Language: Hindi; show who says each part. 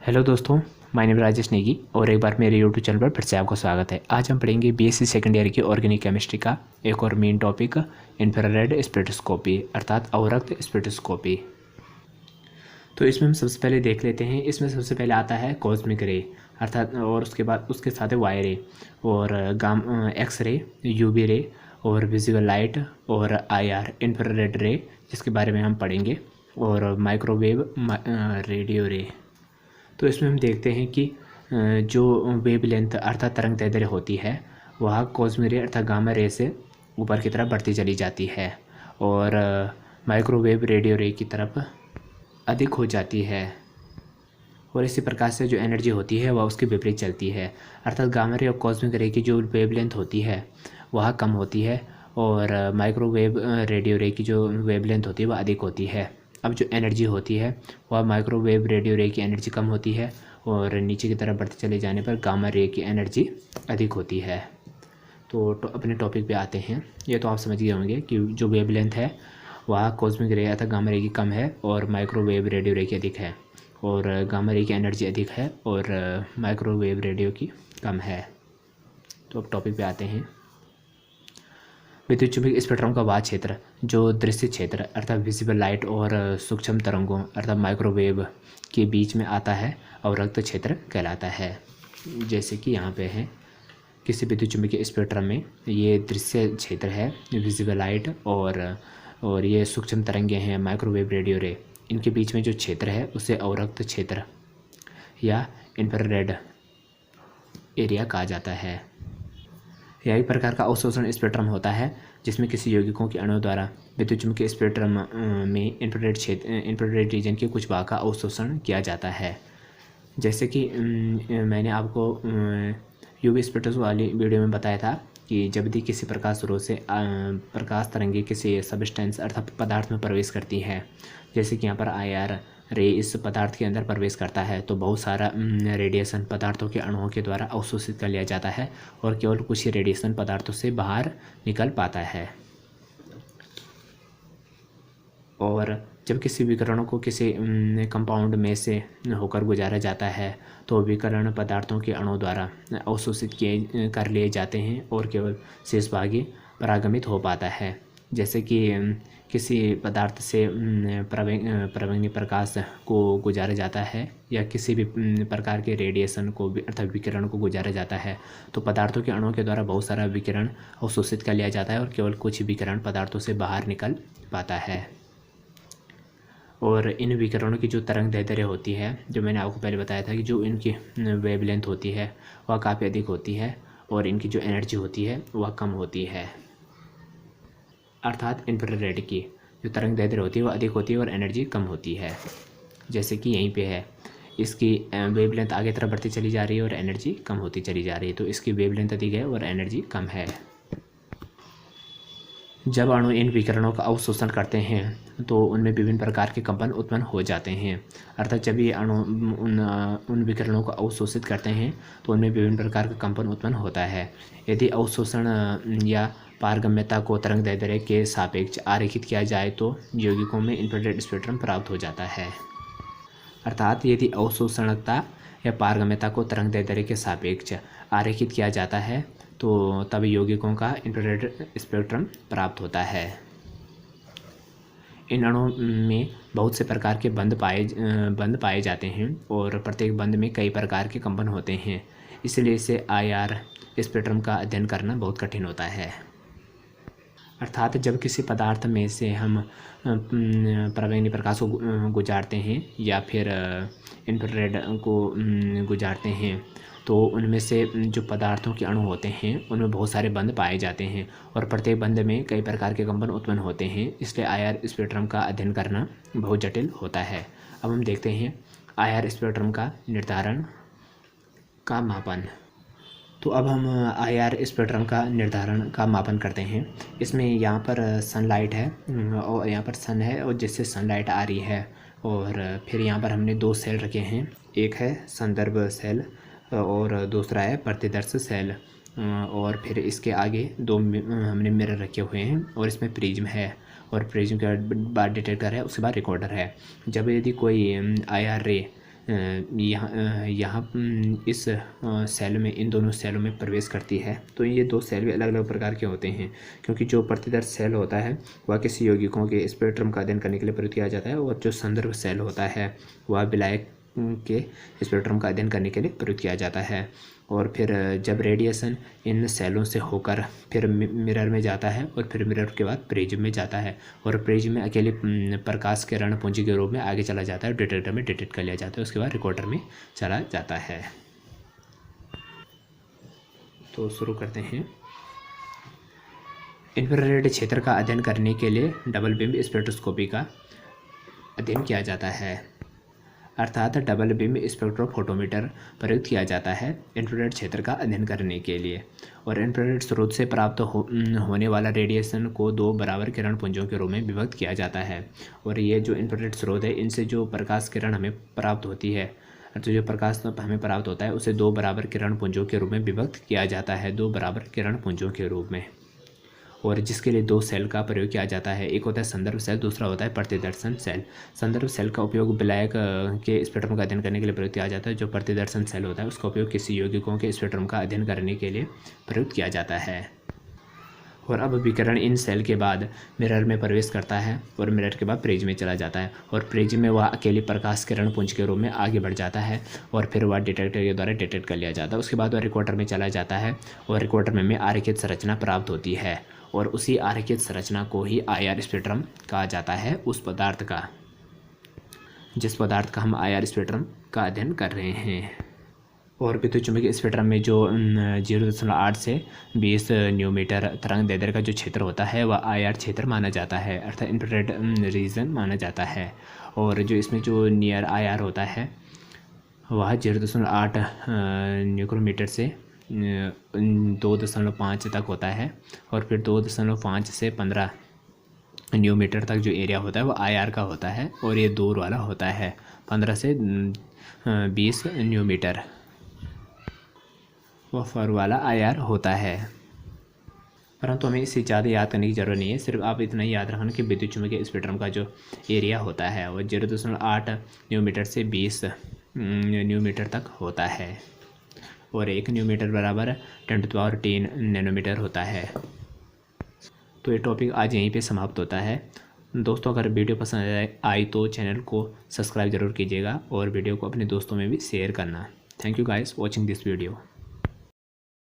Speaker 1: हेलो दोस्तों, माय नेम राजेश नेगी और एक बार मेरे यूट्यूब चैनल पर फिर से आपको स्वागत है। आज हम पढ़ेंगे बीएससी सेकेंड ईयर की ऑर्गेनिक केमिस्ट्री का एक और मेन टॉपिक इंफ्रारेड स्पेक्ट्रोस्कोपी अर्थात अवरक्त स्पेक्ट्रोस्कोपी। तो इसमें हम सबसे पहले देख लेते हैं। इसमें सबसे पहले आता है कॉस्मिक रे अर्थात, और उसके बाद उसके साथ है वाई रे और एक्स रे, यूवी रे और विजिबल लाइट और आईआर इंफ्रारेड रे, जिसके बारे में हम पढ़ेंगे, और माइक्रोवेव रेडियो रे। तो इसमें हम देखते हैं कि जो वेवलेंथ अर्थात तरंग दैर्ध्य होती है वह कॉस्मिक रे अर्थात गामा रे से ऊपर की तरफ बढ़ती चली जाती है और माइक्रोवेव रेडियो रे की तरफ अधिक हो जाती है, और इसी प्रकार से जो एनर्जी होती है वह उसके विपरीत चलती है। अर्थात गामा रे और कॉस्मिक रे की जो वेवलेंथ होती है वह कम होती है और माइक्रोवेव रेडियो रे की जो वेवलेंथ होती है वह अधिक होती है। अब जो एनर्जी होती है वह माइक्रोवेव रेडियो रे की एनर्जी कम होती है और नीचे की तरफ बढ़ते चले जाने पर गामा रे की एनर्जी अधिक होती है। तो अपने टॉपिक पे आते हैं। ये तो आप समझ गए होंगे कि जो वेवलेंथ है वह कॉस्मिक रे अर्थात गामा रे की कम है और माइक्रोवेव रेडियो रे की अधिक है, और गामा रे की एनर्जी अधिक है और माइक्रोवेव रेडियो की कम है। तो अब टॉपिक पे आते हैं। विद्युत चुंबकीय स्पेक्ट्रम का वह क्षेत्र जो दृश्य क्षेत्र अर्थात विजिबल लाइट और सूक्ष्म तरंगों अर्थात माइक्रोवेव के बीच में आता है अवरक्त क्षेत्र कहलाता है। जैसे कि यहाँ पे है किसी विद्युत चुंबकीय स्पेक्ट्रम में ये दृश्य क्षेत्र है विजिबल लाइट और ये सूक्ष्म तरंगें हैं माइक्रोवेव रेडियो रे, इनके बीच में जो क्षेत्र है उसे अवरक्त क्षेत्र या इंफ्रारेड एरिया कहा जाता है। यही प्रकार का अवशोषण स्पेक्ट्रम होता है जिसमें किसी यौगिकों के अणुओं द्वारा विद्युत चुम्बकीय स्पेक्ट्रम में इंफ्रारेड रीजन के कुछ भाग का अवशोषण किया जाता है। जैसे कि मैंने आपको यूवी स्पेक्ट्रम वाली वीडियो में बताया था कि जब भी किसी प्रकाश स्रोत से प्रकाश तरंगे किसी सब्सटेंस अर्थात पदार्थ में प्रवेश करती है, जैसे कि यहाँ पर आईआर रे इस पदार्थ के अंदर प्रवेश करता है तो बहुत सारा रेडिएशन पदार्थों के अणुओं के द्वारा अवशोषित कर लिया जाता है और केवल कुछ ही रेडिएशन पदार्थों से बाहर निकल पाता है। और जब किसी विकिरणों को किसी कंपाउंड में से होकर गुजारा जाता है तो विकिरण पदार्थों के अणुओं द्वारा अवशोषित कर लिए जाते हैं और केवल शेष भाग ही परागमित हो पाता है। जैसे कि किसी पदार्थ से प्रवंगी प्रकाश को गुजारा जाता है या किसी भी प्रकार के रेडिएशन को अर्थात विकिरण को गुजारा जाता है तो पदार्थों के अणुओं के द्वारा बहुत सारा विकिरण अवशोषित कर लिया जाता है और केवल कुछ विकिरण पदार्थों से बाहर निकल पाता है। और इन विकिरणों की जो तरंग दैर्ध्य होती है, जो मैंने आपको पहले बताया था कि जो इनकी वेवलेंथ होती है वह काफ़ी अधिक होती है और इनकी जो एनर्जी होती है वह कम होती है। अर्थात इंफ्रारेड की जो तरंग दैर्ध्य होती है वह अधिक होती है और एनर्जी कम होती है। जैसे कि यहीं पे है, इसकी वेवलेंथ आगे तरफ बढ़ती चली जा रही है और एनर्जी कम होती चली जा रही है, तो इसकी वेवलेंथ अधिक है और एनर्जी कम है। जब अणु इन विकिरणों का अवशोषण करते हैं तो उनमें विभिन्न प्रकार के कंपन उत्पन्न हो जाते हैं। अर्थात जब ये अणु उन विकिरणों को अवशोषित करते हैं तो उनमें विभिन्न प्रकार का कंपन उत्पन्न होता है। यदि अवशोषण या पारगम्यता को तरंग दैर्ध्य के सापेक्ष आरेखित किया जाए तो यौगिकों में इंफ्रारेड स्पेक्ट्रम प्राप्त हो जाता है। अर्थात यदि अवशोषणता या पारगम्यता को तरंग दैर्ध्य के सापेक्ष आरेखित किया जाता है तो तब यौगिकों का इंफ्रारेड स्पेक्ट्रम प्राप्त होता है। इन अणुओं में बहुत से प्रकार के बंध पाए जाते हैं और प्रत्येक बंध में कई प्रकार के कंपन होते हैं, इसलिए इसे आईआर स्पेक्ट्रम का अध्ययन करना बहुत कठिन होता है। अर्थात जब किसी पदार्थ में से हम प्रवंगी प्रकाश को गुजारते हैं या फिर इंफ्रारेड को गुजारते हैं तो उनमें से जो पदार्थों के अणु होते हैं उनमें बहुत सारे बंध पाए जाते हैं और प्रत्येक बंध में कई प्रकार के कंपन उत्पन्न होते हैं, इसलिए आईआर स्पेक्ट्रम का अध्ययन करना बहुत जटिल होता है। अब हम देखते हैं आईआर स्पेक्ट्रम का निर्धारण का मापन। तो अब हम आईआर स्पेक्ट्रम का निर्धारण का मापन करते हैं। इसमें यहाँ पर सनलाइट है और यहाँ पर सन है और जिससे सनलाइट आ रही है, और फिर यहाँ पर हमने दो सेल रखे हैं, एक है संदर्भ सेल और दूसरा है प्रतिदर्श सेल, और फिर इसके आगे दो हमने मिरर रखे हुए हैं और इसमें प्रिज्म है और प्रिज्म के बाद डिटेक्टर है, उसके बाद रिकॉर्डर है। जब यदि कोई आईआर रे यहाँ इस सेल में, इन दोनों सेलों में प्रवेश करती है। तो ये दो सेल भी अलग अलग प्रकार के होते हैं, क्योंकि जो प्रतिदर्श सेल होता है वह किसी यौगिकों के स्पेक्ट्रम का अध्ययन करने के लिए प्रयुक्त किया जाता है, और जो संदर्भ सेल होता है वह विलायक के स्पेक्ट्रम का अध्ययन करने के लिए प्रयुक्त किया जाता है। और फिर जब रेडिएशन इन सेलों से होकर फिर मिरर में जाता है, और फिर मिरर के बाद प्रिज्म में जाता है, और प्रिज्म में अकेले प्रकाश किरण पुंज के रूप में आगे चला जाता है, डिटेक्टर में डिटेक्ट कर लिया जाता है, उसके बाद रिकॉर्डर में चला जाता है। तो शुरू करते हैं। इंफ्रारेड क्षेत्र का अध्ययन करने के लिए डबल बीम स्पेक्ट्रोस्कोपी का अध्ययन किया जाता है, अर्थात डबल बीम स्पेक्ट्रोफोटोमीटर प्रयुक्त किया जाता है इंफ्रारेड क्षेत्र का अध्ययन करने के लिए। और इंफ्रारेड स्रोत से प्राप्त होने वाला रेडिएशन को दो बराबर किरण पुंजों के रूप में विभक्त किया जाता है। और ये जो इंफ्रारेड स्रोत है, इनसे जो प्रकाश किरण हमें प्राप्त होती है, तो जो प्रकाश हमें प्राप्त होता है उसे दो बराबर किरण पुंजों के रूप में विभक्त किया जाता है, दो बराबर किरण पुंजों के रूप में। और जिसके लिए दो सेल का प्रयोग किया जाता है, एक होता है संदर्भ सेल, दूसरा होता है प्रतिदर्शन सेल। संदर्भ सेल का उपयोग विलायक के स्पेक्ट्रम का अध्ययन करने के लिए प्रयुक्त किया जाता है। जो प्रतिदर्शन सेल होता है उसका उपयोग किसी यौगिकों के स्पेक्ट्रम का अध्ययन करने के लिए प्रयुक्त किया जाता है। और अब विकिरण इन सेल के बाद मिरर में प्रवेश करता है, और मिरर के बाद प्रिज्म में चला जाता है, और प्रिज्म में वह अकेली प्रकाश किरण पुंज के रूप में आगे बढ़ जाता है, और फिर वह डिटेक्टर के द्वारा डिटेक्ट कर लिया जाता है। उसके बाद वह रिकॉर्डर में चला जाता है, और रिकॉर्डर में हमें आरेखित संरचना प्राप्त होती है, और उसी आरेखित संरचना को ही IR स्पेक्ट्रम कहा जाता है, उस पदार्थ का, जिस पदार्थ का हम IR स्पेक्ट्रम का अध्ययन कर रहे हैं। और विद्युत चुंबकीय स्पेक्ट्रम में जो 0.8 से 20 न्यूमीटर तरंग दैर्ध्य का जो क्षेत्र होता है वह IR क्षेत्र माना जाता है, अर्थात इंफ्रारेड रीजन माना जाता है। और जो इसमें जो नियर IR होता है वह 0.8 न्यूक्रोमीटर से 2.5 तक होता है, और फिर 2.5 से 15 न्यूमीटर तक जो एरिया होता है वो IR का होता है, और ये दूर वाला होता है 15 से 20 न्यूमीटर, वह फर वाला IR होता है। परंतु हमें इससे ज़्यादा याद करने की ज़रूरत नहीं है, सिर्फ आप इतना ही याद रखना कि विद्युत चुम्बकीय स्पेक्ट्रम का जो एरिया होता है वो 0.8 न्यूमीटर से 20 न्यूमीटर तक होता है, और 1 न्यूमीटर बराबर 10⁻³ नैनोमीटर होता है। तो ये टॉपिक आज यहीं पे समाप्त होता है। दोस्तों, अगर वीडियो पसंद आई तो चैनल को सब्सक्राइब ज़रूर कीजिएगा, और वीडियो को अपने दोस्तों में भी शेयर करना। Thank you guys watching this video.